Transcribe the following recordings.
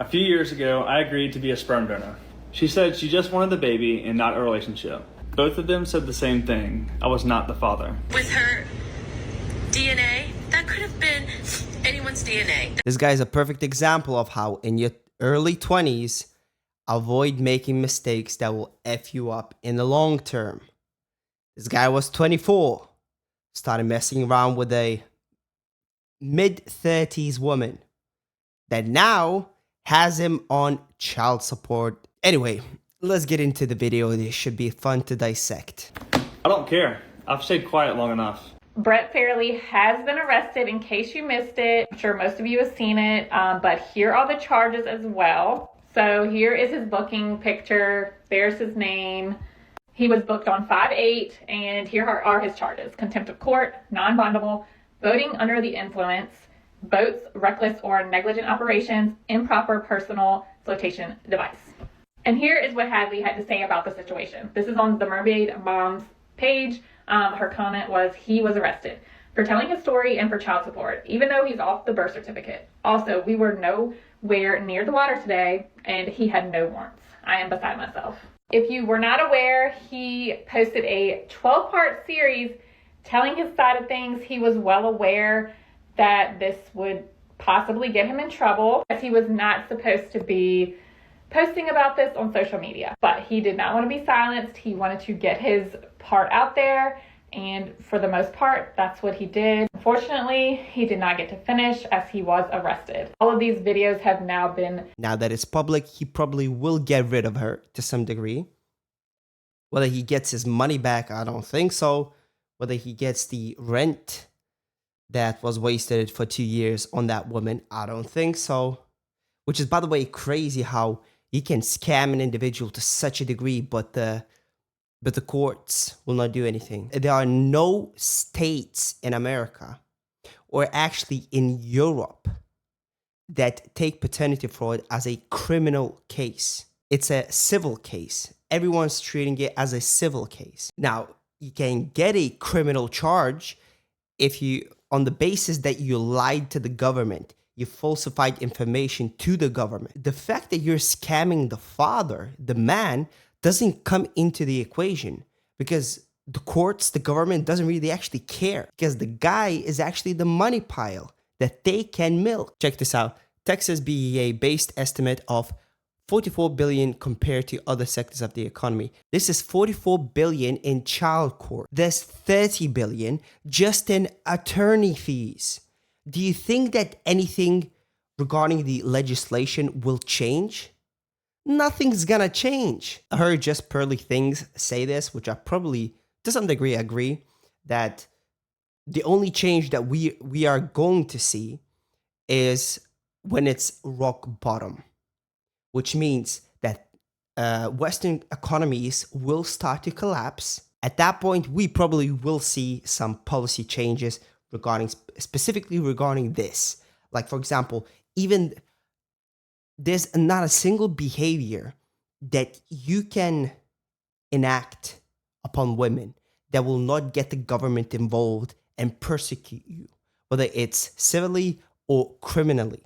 few years ago, I agreed to be a sperm donor. She said she just wanted the baby and not a relationship. Both of them said the same thing. I was not the father. With her DNA, that could have been anyone's DNA. This guy is a perfect example of how in your early 20s, avoid making mistakes that will F you up in the long term. This guy was 24, started messing around with a mid-30s woman that now has him on child support. Anyway, let's get into the video. This should be fun to dissect. I don't care. I've stayed quiet long enough. Brett Fairley has been arrested, in case you missed it. I'm sure most of you have seen it, but here are the charges as well. So here is his booking picture. There's his name. He was booked on 5/8, and here are his charges. Contempt of court, non-bondable, voting under the influence, boats, reckless or negligent operations, improper personal flotation device. And here is what Hadley had to say about the situation. This is on the Mermaid Mom's page. Her comment was, he was arrested for telling his story and for child support, even though he's off the birth certificate. Also, we were nowhere near the water today, and he had no warrants. I am beside myself. If you were not aware, he posted a 12-part series telling his side of things. He was well aware that this would possibly get him in trouble, as he was not supposed to be posting about this on social media. But he did not want to be silenced. He wanted to get his part out there, and for the most part, that's what he did. Unfortunately, he did not get to finish, as he was arrested. All of these videos have now been... Now that it's public, he probably will get rid of her to some degree. Whether he gets his money back, I don't think so. Whether he gets the rent that was wasted for 2 years on that woman, I don't think so. Which is, by the way, crazy how you can scam an individual to such a degree, but the courts will not do anything. There are no states in America, or actually in Europe, that take paternity fraud as a criminal case. It's a civil case. Everyone's treating it as a civil case. Now, you can get a criminal charge if you, on the basis that you lied to the government, you falsified information to the government. The fact that you're scamming the father, the man, doesn't come into the equation, because the courts, the government doesn't really actually care, because the guy is actually the money pile that they can milk. Check this out. Texas BEA based estimate of 44 billion compared to other sectors of the economy. This is 44 billion in child court. There's 30 billion just in attorney fees. Do you think that anything regarding the legislation will change? Nothing's gonna change. I heard Just Pearly Things say this, which I probably to some degree agree, that the only change that we are going to see is when it's rock bottom, which means that Western economies will start to collapse. At that point, we probably will see some policy changes regarding, specifically regarding this. Like, for example, even there's not a single behavior that you can enact upon women that will not get the government involved and persecute you, whether it's civilly or criminally.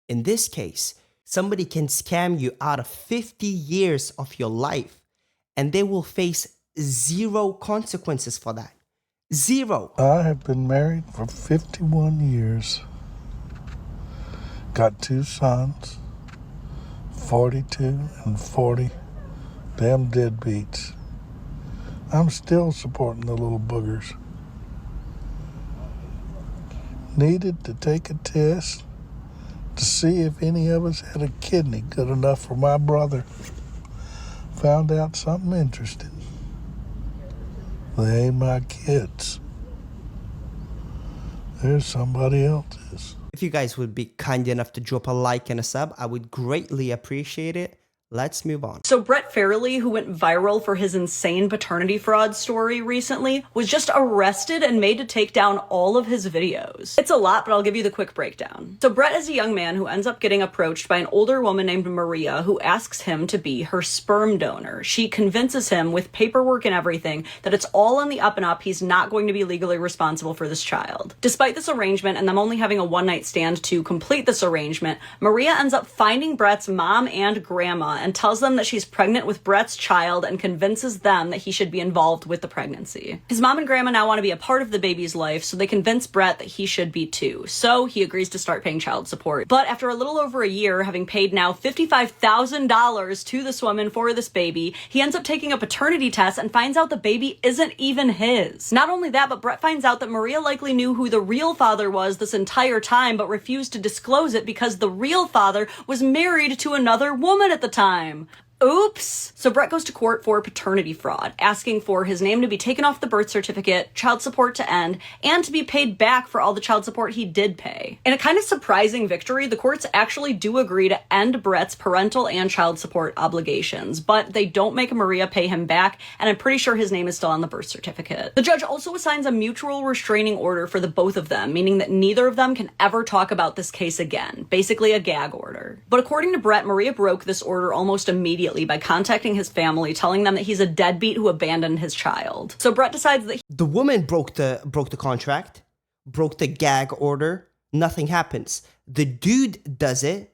In this case, somebody can scam you out of 50 years of your life, and they will face zero consequences for that. Zero. I have been married for 51 years. Got 2 sons, 42 and 40. Damn deadbeats. I'm still supporting the little boogers. Needed to take a test to see if any of us had a kidney good enough for my brother. Found out something interesting. They ain't my kids. There's somebody else's. If you guys would be kind enough to drop a like and a sub, I would greatly appreciate it. Let's move on. So Brett Fairley, who went viral for his insane paternity fraud story recently, was just arrested and made to take down all of his videos. It's a lot, but I'll give you the quick breakdown. So Brett is a young man who ends up getting approached by an older woman named Maria who asks him to be her sperm donor. She convinces him with paperwork and everything that it's all on the up and up. He's not going to be legally responsible for this child. Despite this arrangement and them only having a one-night stand to complete this arrangement, Maria ends up finding Brett's mom and grandma and tells them that she's pregnant with Brett's child and convinces them that he should be involved with the pregnancy. His mom and grandma now want to be a part of the baby's life, so they convince Brett that he should be too. So he agrees to start paying child support. But after a little over a year, having paid now $55,000 to this woman for this baby, he ends up taking a paternity test and finds out the baby isn't even his. Not only that, but Brett finds out that Maria likely knew who the real father was this entire time, but refused to disclose it because the real father was married to another woman at the time. Oops. So Brett goes to court for paternity fraud, asking for his name to be taken off the birth certificate, child support to end, and to be paid back for all the child support he did pay. In a kind of surprising victory, the courts actually do agree to end Brett's parental and child support obligations, but they don't make Maria pay him back, and I'm pretty sure his name is still on the birth certificate. The judge also assigns a mutual restraining order for the both of them, meaning that neither of them can ever talk about this case again. Basically a gag order. But according to Brett, Maria broke this order almost immediately by contacting his family, telling them that he's a deadbeat who abandoned his child. So Brett decides that The woman broke the contract, broke the gag order. Nothing happens. The dude does it.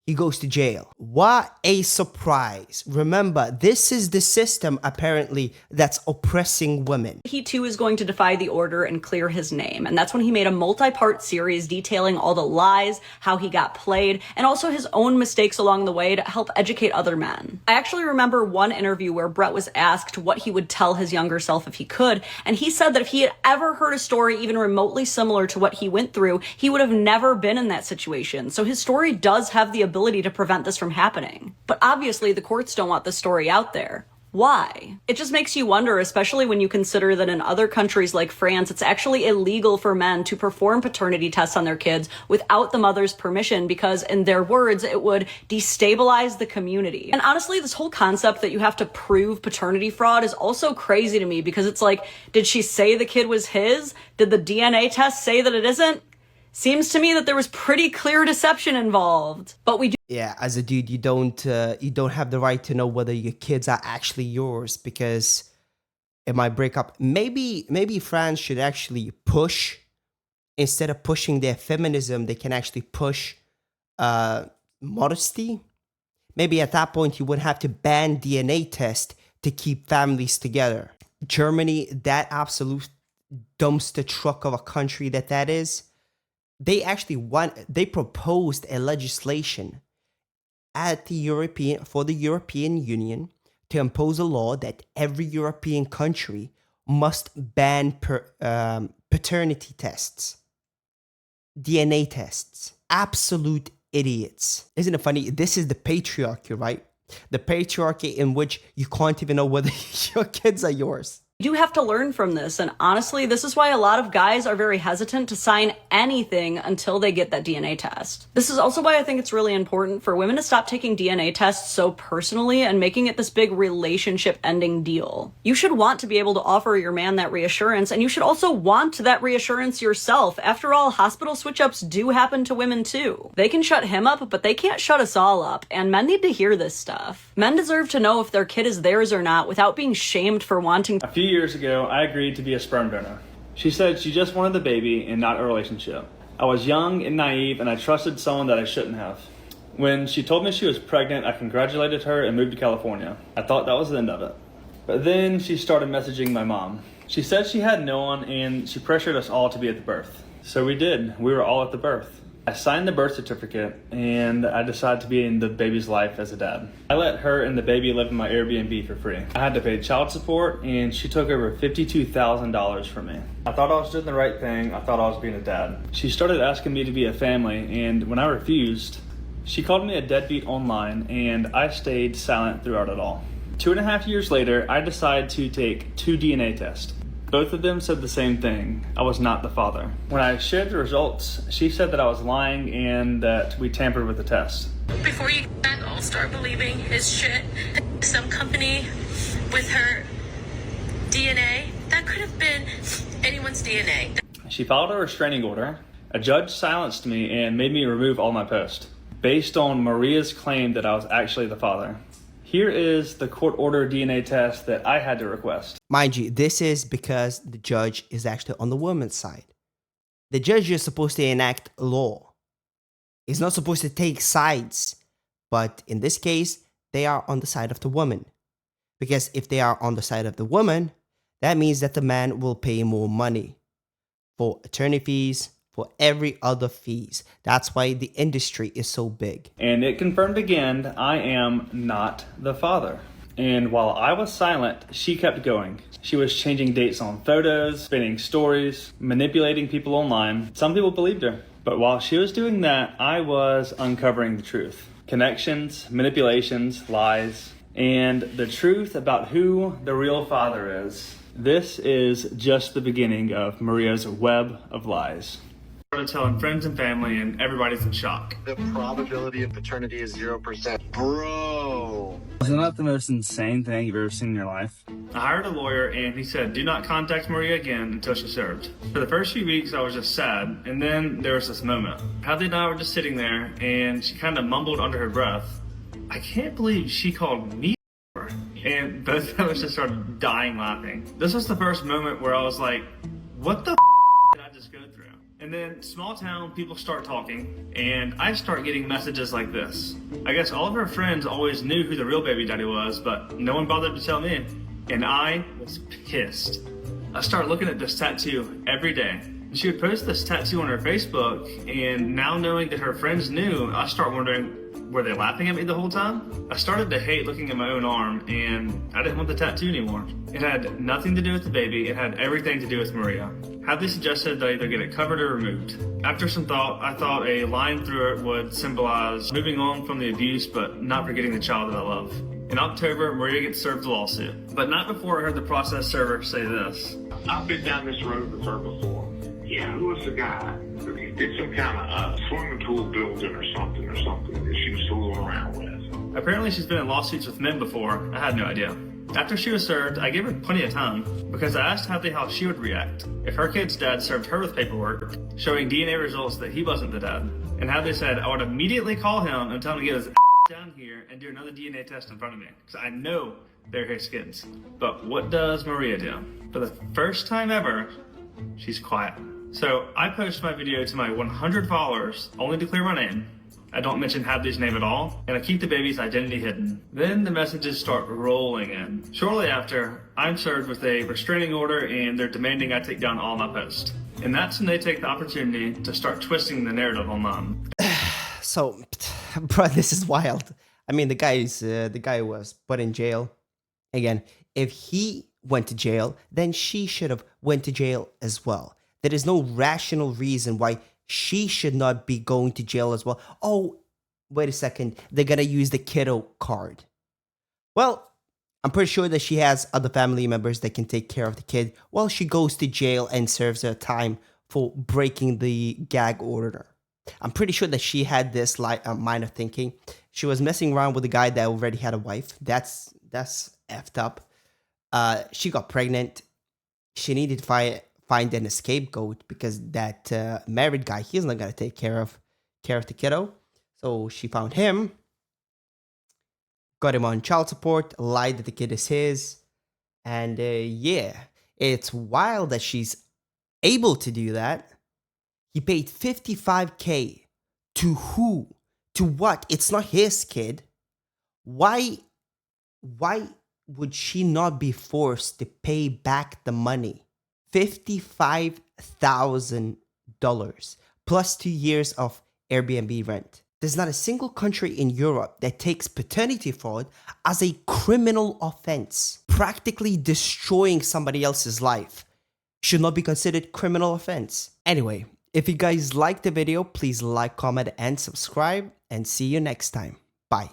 He goes to jail. What a surprise. Remember, this is the system, apparently, that's oppressing women. he too is going to defy the order and clear his name. And that's when he made a multi-part series detailing all the lies, how he got played, and also his own mistakes along the way to help educate other men. I actually remember one interview where Brett was asked what he would tell his younger self if he could, and he said that if he had ever heard a story even remotely similar to what he went through, he would have never been in that situation. So his story does have the ability to prevent this from happening. But obviously the courts don't want this story out there. Why? It just makes you wonder, especially when you consider that in other countries like France, it's actually illegal for men to perform paternity tests on their kids without the mother's permission because, in their words, it would destabilize the community. And honestly, this whole concept that you have to prove paternity fraud is also crazy to me because it's like, did she say the kid was his? Did the DNA test say that it isn't? Seems to me that there was pretty clear deception involved. But we do. Yeah, as a dude, you don't have the right to know whether your kids are actually yours because it might break up. Maybe France should actually push, instead of pushing their feminism, they can actually push modesty. Maybe at that point you would have to ban DNA test to keep families together. Germany, that absolute dumpster truck of a country that is. They proposed a legislation at the European Union to impose a law that every European country must ban paternity tests, DNA tests. Absolute idiots. Isn't it funny? This is the patriarchy, right? The patriarchy in which you can't even know whether your kids are yours. You do have to learn from this, and honestly, this is why a lot of guys are very hesitant to sign anything until they get that DNA test. This is also why I think it's really important for women to stop taking DNA tests so personally and making it this big relationship-ending deal. You should want to be able to offer your man that reassurance, and you should also want that reassurance yourself. After all, hospital switch-ups do happen to women too. They can shut him up, but they can't shut us all up, and men need to hear this stuff. Men deserve to know if their kid is theirs or not without being shamed for wanting A few years ago, I agreed to be a sperm donor. She said she just wanted the baby and not a relationship. I was young and naive, and I trusted someone that I shouldn't have. When she told me she was pregnant, I congratulated her and moved to California. I thought that was the end of it. But then she started messaging my mom. She said she had no one, and she pressured us all to be at the birth. So we did. We were all at the birth. I signed the birth certificate, and I decided to be in the baby's life as a dad. I let her and the baby live in my Airbnb for free. I had to pay child support, and she took over $52,000 from me. I thought I was doing the right thing. I thought I was being a dad. She started asking me to be a family, and when I refused, she called me a deadbeat online, and I stayed silent throughout it all. 2.5 years later, I decided to take 2 DNA tests. Both of them said the same thing. I was not the father. When I shared the results, she said that I was lying and that we tampered with the test. Before you all start believing his shit, some company with her DNA, that could have been anyone's DNA. She filed a restraining order. A judge silenced me and made me remove all my posts based on Maria's claim that I was actually the father. Here is the court-ordered DNA test that I had to request. Mind you, this is because the judge is actually on the woman's side. The judge is supposed to enact law. He's not supposed to take sides. But in this case, they are on the side of the woman. Because if they are on the side of the woman, that means that the man will pay more money for attorney fees, for every other fees. That's why the industry is so big. And it confirmed again, I am not the father. And while I was silent, she kept going. She was changing dates on photos, spinning stories, manipulating people online. Some people believed her. But while she was doing that, I was uncovering the truth. Connections, manipulations, lies, and the truth about who the real father is. This is just the beginning of Maria's web of lies. I started telling friends and family, and everybody's in shock. The probability of paternity is 0%. Bro! Isn't that the most insane thing you've ever seen in your life? I hired a lawyer, and he said, do not contact Maria again until she's served. For the first few weeks, I was just sad, and then there was this moment. Hadley and I were just sitting there, and she kind of mumbled under her breath, I can't believe she called me. And both of us just started dying laughing. This was the first moment where I was like, what the did I just go through? And then small town people start talking, and I start getting messages like this. I guess all of her friends always knew who the real baby daddy was, but no one bothered to tell me. And I was pissed. I started looking at this tattoo every day. She would post this tattoo on her Facebook, and now knowing that her friends knew, I start wondering, were they laughing at me the whole time? I started to hate looking at my own arm, and I didn't want the tattoo anymore. It had nothing to do with the baby, it had everything to do with Maria. Hadley suggested that I either get it covered or removed. After some thought, I thought a line through it would symbolize moving on from the abuse, but not forgetting the child that I love. In October, Maria gets served a lawsuit, but not before I heard the process server say this. I've been down this road with her before. Yeah, who was the guy? He did some kind of swimming pool building or something that she was fooling around with. Apparently she's been in lawsuits with men before. I had no idea. After she was served, I gave her plenty of time because I asked Hadley how she would react if her kid's dad served her with paperwork showing DNA results that he wasn't the dad. And Hadley said I would immediately call him and tell him to get his down here and do another DNA test in front of me because I know they're his kids. But what does Maria do? For the first time ever, she's quiet. So I post my video to my 100 followers only to clear my name. I don't mention Hadley's name at all, and I keep the baby's identity hidden. Then the messages start rolling in. Shortly after, I'm served with a restraining order and they're demanding I take down all my posts. And that's when they take the opportunity to start twisting the narrative online. So, bro, this is wild. I mean, the guy was put in jail. Again, if he went to jail, then she should have went to jail as well. There is no rational reason why she should not be going to jail as well. Oh, wait a second. They're going to use the kiddo card. Well, I'm pretty sure that she has other family members that can take care of the kid while she goes to jail and serves her time for breaking the gag order. I'm pretty sure that she had this line of thinking. She was messing around with a guy that already had a wife. That's effed up. She got pregnant. She needed to find an scapegoat because that married guy, he's not gonna take care of the kiddo. So she found him, got him on child support, lied that the kid is his, and yeah, it's wild that she's able to do that. He paid $55K to who? To what? It's not his kid. Why would she not be forced to pay back the money? $55,000 plus 2 years of Airbnb rent. There's not a single country in Europe that takes paternity fraud as a criminal offense. Practically destroying somebody else's life should not be considered criminal offense. Anyway, if you guys liked the video, please like, comment, and subscribe, and see you next time. Bye.